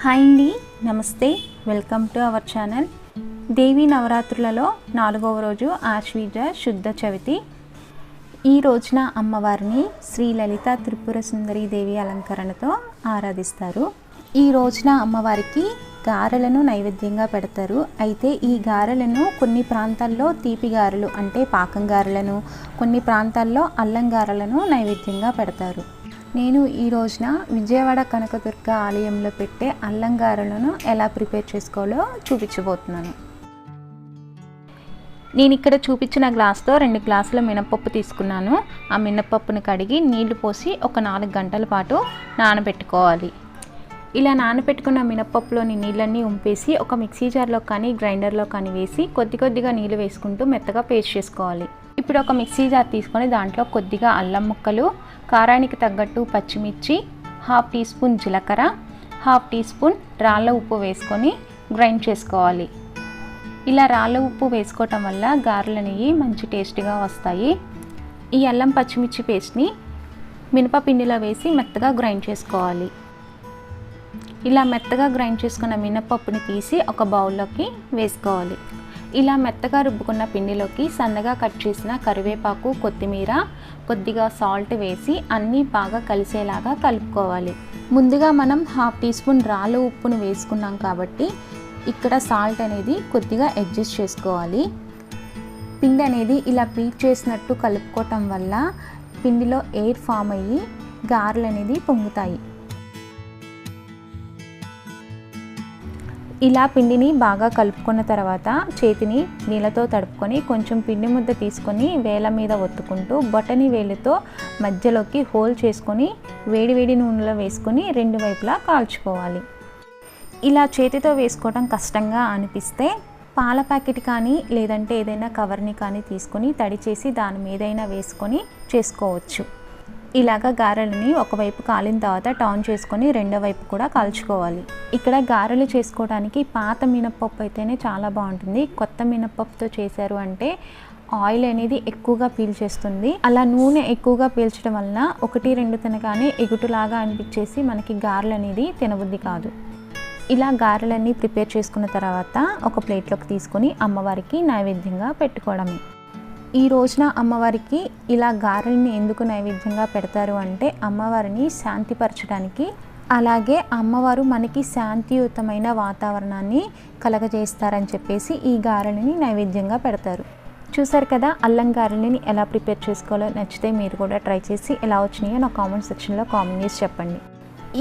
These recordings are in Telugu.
హాయ్ అండి, నమస్తే. Welcome to our channel. Devi నవరాత్రులలో 4వ రోజు ఆశ్వీజ శుద్ధ చవితి. ఈ రోజున అమ్మవారిని శ్రీ లలిత త్రిపుర సుందరి దేవి అలంకరణతో ఆరాధిస్తారు. ఈ రోజున అమ్మవారికి గారెలను నైవేద్యంగా పెడతారు. అయితే ఈ గారెలను కొన్ని ప్రాంతాల్లో తీపి గారెలు అంటే పాకం గారెలను, కొన్ని ప్రాంతాల్లో అల్లం గారెలను నైవేద్యంగా పెడతారు. నేను ఈ రోజున విజయవాడ కనకదుర్గ ఆలయంలో పెట్టే అల్లం గారెలను ఎలా ప్రిపేర్ చేసుకోవాలో చూపించబోతున్నాను. నేను ఇక్కడ చూపించిన గ్లాస్తో 2 గ్లాసుల మినపప్పు తీసుకున్నాను. ఆ మినపప్పును కడిగి నీళ్లు పోసి ఒక 4 గంటల పాటు నానబెట్టుకోవాలి. ఇలా నానబెట్టుకున్న మినపప్పులోని నీళ్ళన్నీ ఉంపేసి ఒక మిక్సీ జార్లో కానీ గ్రైండర్లో కానీ వేసి కొద్దిగా నీళ్ళు వేసుకుంటూ మెత్తగా పేస్ట్ చేసుకోవాలి. ఇప్పుడు ఒక మిక్సీ జార్ తీసుకొని దాంట్లో కొద్దిగా అల్లం ముక్కలు, కారానికి తగ్గట్టు పచ్చిమిర్చి, 1/2 టీ స్పూన్ జీలకర్ర, 1/2 టీ స్పూన్ రాళ్ళ ఉప్పు వేసుకొని గ్రైండ్ చేసుకోవాలి. ఇలా రాళ్ళ ఉప్పు వేసుకోవటం వల్ల గారెలు అనేవి మంచి టేస్ట్గా వస్తాయి. ఈ అల్లం పచ్చిమిర్చి పేస్ట్ని మినపపిండిలో వేసి మెత్తగా గ్రైండ్ చేసుకోవాలి. ఇలా మెత్తగా గ్రైండ్ చేసుకున్న మినపప్పుని తీసి ఒక బౌల్లోకి వేసుకోవాలి. ఇలా మెత్తగా రుబ్బుకున్న పిండిలోకి సన్నగా కట్ చేసిన కరివేపాకు, కొత్తిమీర, కొద్దిగా సాల్ట్ వేసి అన్నీ బాగా కలిసేలాగా కలుపుకోవాలి. ముందుగా మనం 1/2 టీ స్పూన్ రాళ్ళ ఉప్పును వేసుకున్నాం కాబట్టి ఇక్కడ సాల్ట్ అనేది కొద్దిగా అడ్జస్ట్ చేసుకోవాలి. పిండి అనేది ఇలా బీట్ చేసినట్టు కలుపుకోవటం వల్ల పిండిలో ఎయిర్ ఫామ్ అయ్యి గారెలు అనేది పొంగుతాయి. ఇలా పిండిని బాగా కలుపుకున్న తర్వాత చేతిని నీళ్ళతో తడుపుకొని కొంచెం పిండి ముద్ద తీసుకొని వేళ్ళ మీద ఒత్తుకుంటూ బొటని వేలుతో మధ్యలోకి హోల్ చేసుకొని వేడి నూనెలో వేసుకొని 2 వైపులా కాల్చుకోవాలి. ఇలా చేతితో వేసుకోవడం కష్టంగా అనిపిస్తే పాల ప్యాకెట్ కానీ లేదంటే ఏదైనా కవర్ని కానీ తీసుకొని తడి చేసి దాని మీదైనా వేసుకొని చేసుకోవచ్చు. ఇలాగ గారెలని ఒకవైపు కాలిన తర్వాత టర్న్ చేసుకొని రెండో వైపు కూడా కాల్చుకోవాలి. ఇక్కడ గారెలు చేసుకోవడానికి పాత మినపప్పు అయితేనే చాలా బాగుంటుంది. కొత్త మినపప్పుతో చేశారు అంటే ఆయిల్ అనేది ఎక్కువగా పీల్చేస్తుంది. అలా నూనె ఎక్కువగా పీల్చడం వలన 1-2 తినగానే ఎగుటులాగా అనిపించేసి మనకి గారెలు అనేది తినబుద్ధి కాదు. ఇలా గారెలన్నీ ప్రిపేర్ చేసుకున్న తర్వాత ఒక ప్లేట్లోకి తీసుకొని అమ్మవారికి నైవేద్యంగా పెట్టుకోవడమే. ఈ రోజున అమ్మవారికి ఇలా గారెల్ని ఎందుకు నైవేద్యంగా పెడతారు అంటే అమ్మవారిని శాంతిపరచడానికి, అలాగే అమ్మవారు మనకి శాంతియుతమైన వాతావరణాన్ని కలగజేస్తారని చెప్పేసి ఈ గారెలని నైవేద్యంగా పెడతారు. చూసారు కదా అల్లం గారెలని ఎలా ప్రిపేర్ చేసుకోవాలో. నచ్చితే మీరు కూడా ట్రై చేసి ఎలా వచ్చినాయో నా కామెంట్ సెక్షన్లో కామెంట్ చేసి చెప్పండి.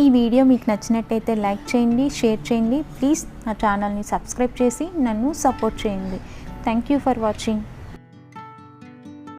ఈ వీడియో మీకు నచ్చినట్టయితే లైక్ చేయండి, షేర్ చేయండి. ప్లీజ్ నా ఛానల్ని సబ్స్క్రైబ్ చేసి నన్ను సపోర్ట్ చేయండి. Thank you for watching.